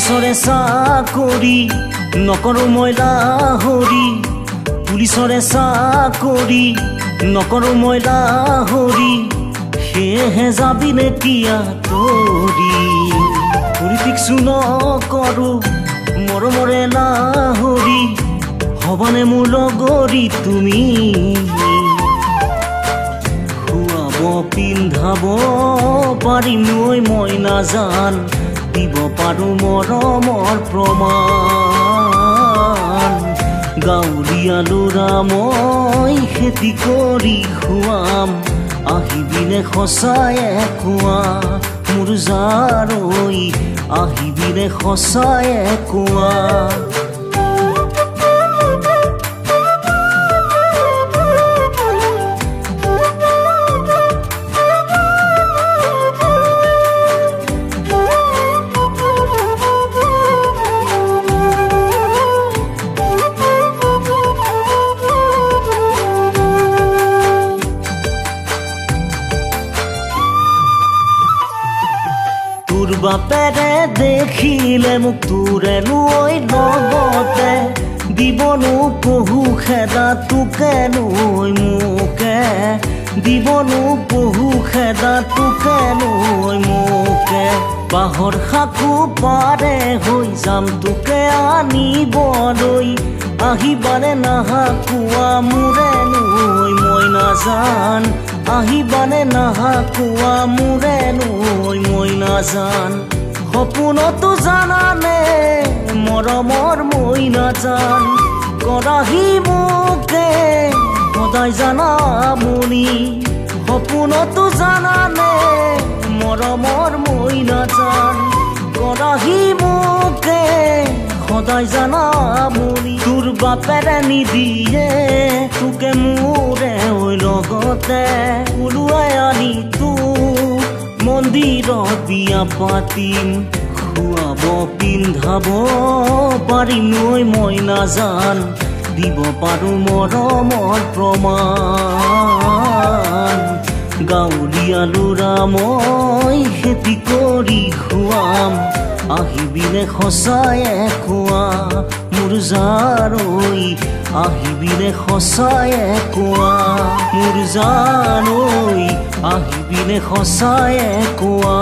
পুলিচৰে চাকৰি নকৰো মই লাহৰি পুলিচৰে চাকৰি নকৰো মই লাহৰি সেয়েহে যাবি নেকি আঁতৰি পলিটিক্সো নকৰো মৰমৰে লাহৰি হবানে মোৰ লগৰী তুমি খুৱাব পিন্ধাব পাৰিম মই নাজান দিব পাৰো মৰমৰ প্ৰমাণ গাঁৱলীয়া ল'ৰা মই খেতি কৰি খুৱাম আহিবিনে সঁচায়ে কোৱা মোৰ জাৰৈ আহিবিনে সঁচায়ে কোৱা বাপেৰে দেখিলে মোক তোৰেনো ঐ লগতে দিবনো পহু খেদা তোকেনো মোকে দিবনো পহু খেদা তোকেনো মোকে বাঁহৰ সাকু পাৰে হৈ যাম তোকে আনিবলৈ আহিবানে নাহাকোৱা মোৰেনো মই নাজান আহিবানে নাহাকোৱা মোৰেনো মই নাজান সপোনতো জানানে মৰমৰ মই নাজান কৰাহি মোকে সদায় জানামনি সপোনতো জানানে মৰমৰ মই নাজান কৰাহি মোকে সদায় জানামনি তোৰ বাপেৰে নিদিয়ে তোকে মোৰে লগতে ওলোৱাই আনি তোক মন্দিৰত বিয়া পাতিম খুৱাব পিন্ধাব পাৰিম মই নাজান দিব পাৰো মৰমৰ প্ৰমাণ গাঁৱলীয়া ল'ৰা মই খেতি কৰি খুৱাম আহিবিনে সঁচায়ে কোৱা মোৰ জাৰৈ আহিবিনে সঁচায়ে কোৱা মোৰ জাৰৈ আহিবিনে সঁচায়ে কোৱা